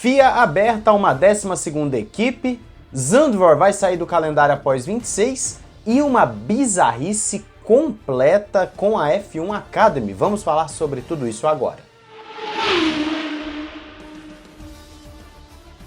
FIA aberta a uma 12ª equipe, Zandvoort vai sair do calendário após 26 e uma bizarrice completa com a F1 Academy. Vamos falar sobre tudo isso agora.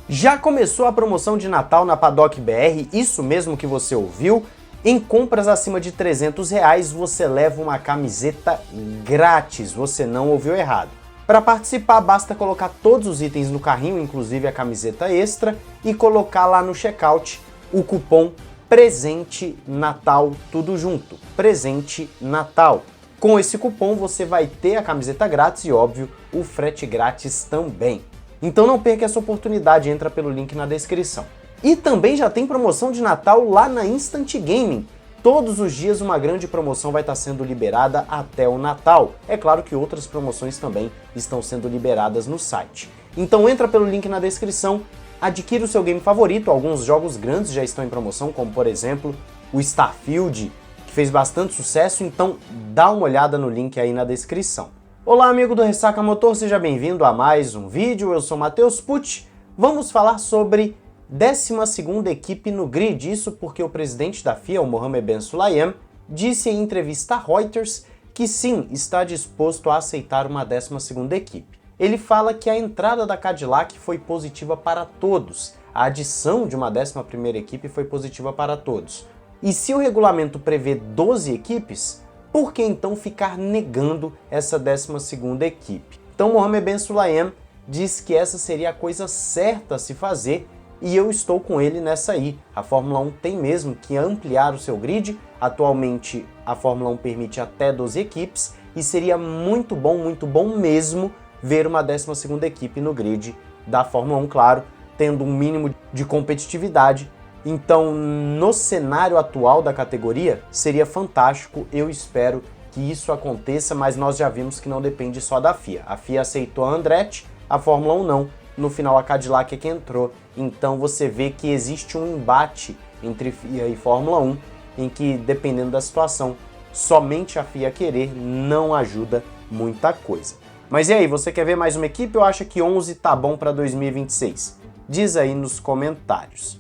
Já começou a promoção de Natal na Paddock BR, isso mesmo que você ouviu. Em compras acima de R$300 você leva uma camiseta grátis, você não ouviu errado. Para participar basta colocar todos os itens no carrinho, inclusive a camiseta extra, e colocar lá no checkout o cupom Presente Natal, tudo junto, Presente Natal. Com esse cupom você vai ter a camiseta grátis e, óbvio, o frete grátis também. Então não perca essa oportunidade, entra pelo link na descrição. E também já tem promoção de Natal lá na Instant Gaming. Todos os dias uma grande promoção vai estar sendo liberada até o Natal. É claro que outras promoções também estão sendo liberadas no site. Então entra pelo link na descrição, adquira o seu game favorito. Alguns jogos grandes já estão em promoção, como por exemplo o Starfield, que fez bastante sucesso, então dá uma olhada no link aí na descrição. Olá amigo do Ressaca Motor, seja bem-vindo a mais um vídeo, eu sou Matheus Pucci. Vamos falar sobre 12ª equipe no grid, isso porque o presidente da FIA, o Mohammed Ben Sulayem, disse em entrevista à Reuters que sim, está disposto a aceitar uma 12ª equipe. Ele fala que a entrada da Cadillac foi positiva para todos, a adição de uma 11ª equipe foi positiva para todos. E se o regulamento prevê 12 equipes, por que então ficar negando essa 12ª equipe? Então Mohammed Ben Sulayem diz que essa seria a coisa certa a se fazer, e eu estou com ele nessa aí. A Fórmula 1 tem mesmo que ampliar o seu grid. Atualmente a Fórmula 1 permite até 12 equipes e seria muito bom mesmo ver uma 12ª equipe no grid da Fórmula 1, claro, tendo um mínimo de competitividade. Então, no cenário atual da categoria, seria fantástico, eu espero que isso aconteça, mas nós já vimos que não depende só da FIA. A FIA aceitou a Andretti, a Fórmula 1 não. No final a Cadillac é que entrou, então você vê que existe um embate entre FIA e Fórmula 1, em que, dependendo da situação, somente a FIA querer não ajuda muita coisa. Mas e aí, você quer ver mais uma equipe ou acha que 11 tá bom para 2026? Diz aí nos comentários.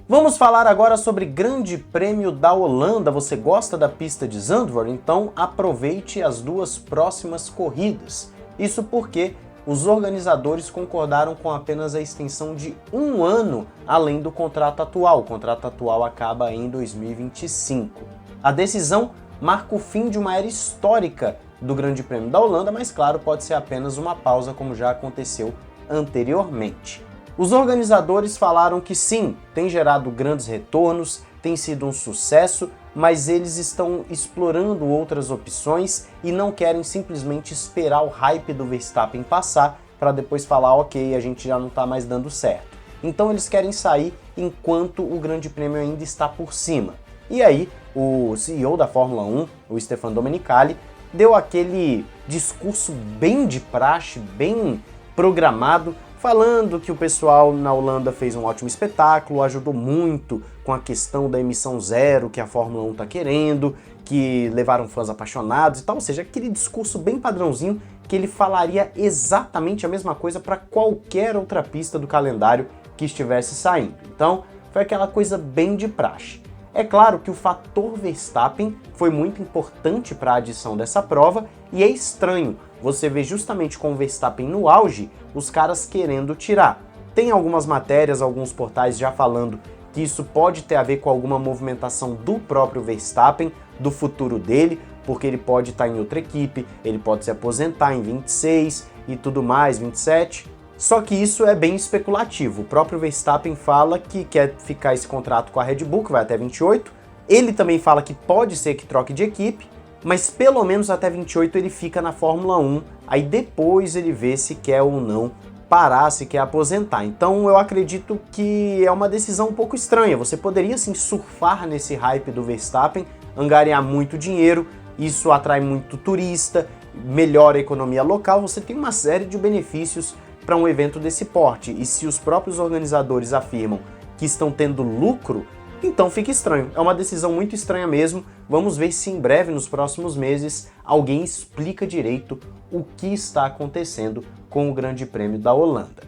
Vamos falar agora sobre Grande Prêmio da Holanda. Você gosta da pista de Zandvoort? Então aproveite as duas próximas corridas. Isso porque os organizadores concordaram com apenas a extensão de um ano além do contrato atual. O contrato atual acaba em 2025. A decisão marca o fim de uma era histórica do Grande Prêmio da Holanda, mas claro, pode ser apenas uma pausa como já aconteceu anteriormente. Os organizadores falaram que sim, tem gerado grandes retornos, tem sido um sucesso, mas eles estão explorando outras opções e não querem simplesmente esperar o hype do Verstappen passar para depois falar, ok, a gente já não está mais dando certo. Então eles querem sair enquanto o Grande Prêmio ainda está por cima. E aí, o CEO da Fórmula 1, o Stefano Domenicali, deu aquele discurso bem de praxe, bem programado, falando que o pessoal na Holanda fez um ótimo espetáculo, ajudou muito com a questão da emissão zero que a Fórmula 1 está querendo, que levaram fãs apaixonados e tal, ou seja, aquele discurso bem padrãozinho que ele falaria exatamente a mesma coisa para qualquer outra pista do calendário que estivesse saindo. Então, foi aquela coisa bem de praxe. É claro que o fator Verstappen foi muito importante para a adição dessa prova e é estranho você ver justamente com o Verstappen no auge, os caras querendo tirar. Tem algumas matérias, alguns portais já falando que isso pode ter a ver com alguma movimentação do próprio Verstappen, do futuro dele, porque ele pode estar em outra equipe, ele pode se aposentar em 26 e tudo mais, 27. Só que isso é bem especulativo. O próprio Verstappen fala que quer ficar esse contrato com a Red Bull, que vai até 28. Ele também fala que pode ser que troque de equipe, mas pelo menos até 28 ele fica na Fórmula 1, aí depois ele vê se quer ou não parar, se quer aposentar. Então eu acredito que é uma decisão um pouco estranha. Você poderia sim surfar nesse hype do Verstappen, angariar muito dinheiro, isso atrai muito turista, melhora a economia local, você tem uma série de benefícios para um evento desse porte. E se os próprios organizadores afirmam que estão tendo lucro, então fica estranho. É uma decisão muito estranha mesmo. Vamos ver se em breve, nos próximos meses, alguém explica direito o que está acontecendo com o Grande Prêmio da Holanda.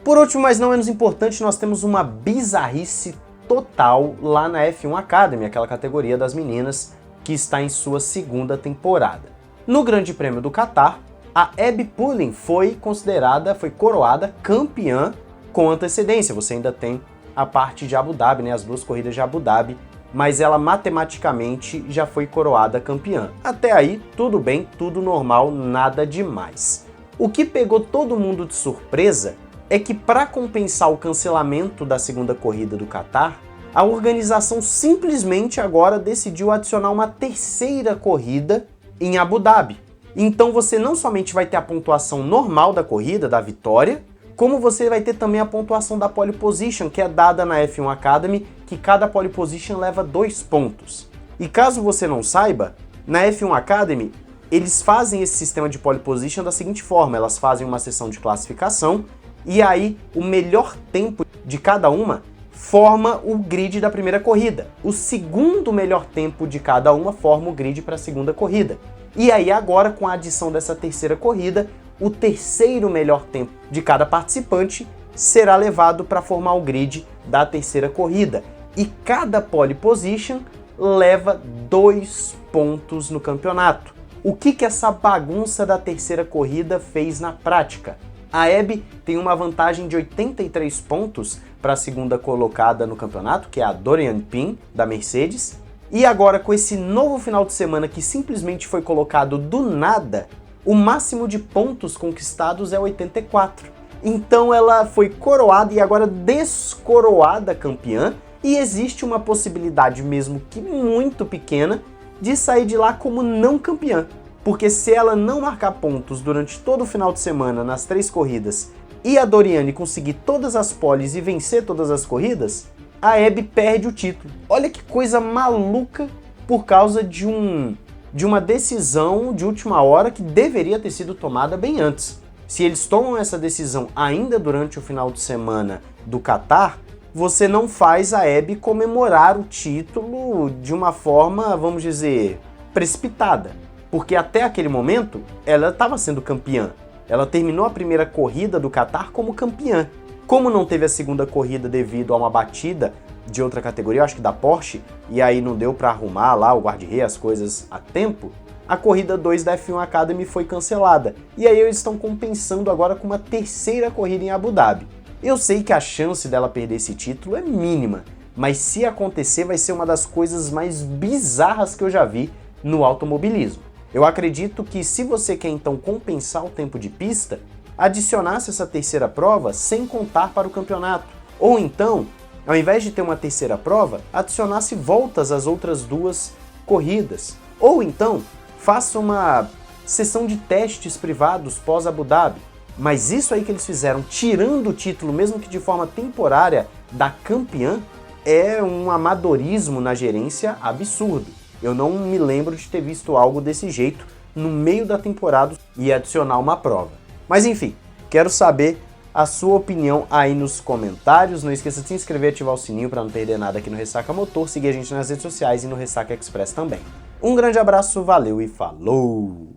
Por último, mas não menos importante, nós temos uma bizarrice total lá na F1 Academy, aquela categoria das meninas que está em sua segunda temporada. No Grande Prêmio do Catar, a Abby Pullen foi coroada campeã com antecedência. Você ainda tem a parte de Abu Dhabi, né, as duas corridas de Abu Dhabi, mas ela matematicamente já foi coroada campeã. Até aí, tudo bem, tudo normal, nada demais. O que pegou todo mundo de surpresa é que, para compensar o cancelamento da segunda corrida do Catar, a organização simplesmente agora decidiu adicionar uma terceira corrida em Abu Dhabi. Então você não somente vai ter a pontuação normal da corrida, da vitória, como você vai ter também a pontuação da pole position, que é dada na F1 Academy, que cada pole position leva 2 pontos. E caso você não saiba, na F1 Academy, eles fazem esse sistema de pole position da seguinte forma: elas fazem uma sessão de classificação, e aí o melhor tempo de cada uma forma o grid da primeira corrida. O segundo melhor tempo de cada uma forma o grid para a segunda corrida. E aí agora, com a adição dessa terceira corrida, o terceiro melhor tempo de cada participante será levado para formar o grid da terceira corrida. E cada pole position leva 2 pontos no campeonato. O que essa bagunça da terceira corrida fez na prática? A Abby tem uma vantagem de 83 pontos para a segunda colocada no campeonato, que é a Dorian Pin, da Mercedes. E agora, com esse novo final de semana que simplesmente foi colocado do nada, o máximo de pontos conquistados é 84. Então ela foi coroada e agora descoroada campeã, e existe uma possibilidade, mesmo que muito pequena, de sair de lá como não campeã. Porque se ela não marcar pontos durante todo o final de semana nas 3 corridas e a Doriane conseguir todas as poles e vencer todas as corridas, a Abby perde o título. Olha que coisa maluca, por causa de uma decisão de última hora que deveria ter sido tomada bem antes. Se eles tomam essa decisão ainda durante o final de semana do Catar, você não faz a Abby comemorar o título de uma forma, vamos dizer, precipitada. Porque até aquele momento, ela estava sendo campeã. Ela terminou a primeira corrida do Catar como campeã. Como não teve a segunda corrida devido a uma batida de outra categoria, eu acho que da Porsche, e aí não deu para arrumar lá o guarda-rei, as coisas a tempo, a corrida 2 da F1 Academy foi cancelada. E aí eles estão compensando agora com uma terceira corrida em Abu Dhabi. Eu sei que a chance dela perder esse título é mínima, mas se acontecer vai ser uma das coisas mais bizarras que eu já vi no automobilismo. Eu acredito que, se você quer então compensar o tempo de pista, adicionasse essa terceira prova sem contar para o campeonato. Ou então, ao invés de ter uma terceira prova, adicionasse voltas às outras 2 corridas. Ou então, faça uma sessão de testes privados pós Abu Dhabi. Mas isso aí que eles fizeram, tirando o título, mesmo que de forma temporária, da campeã, é um amadorismo na gerência absurdo. Eu não me lembro de ter visto algo desse jeito no meio da temporada e adicionar uma prova. Mas enfim, quero saber a sua opinião aí nos comentários. Não esqueça de se inscrever e ativar o sininho para não perder nada aqui no Ressaca Motor. Seguir a gente nas redes sociais e no Ressaca Express também. Um grande abraço, valeu e falou!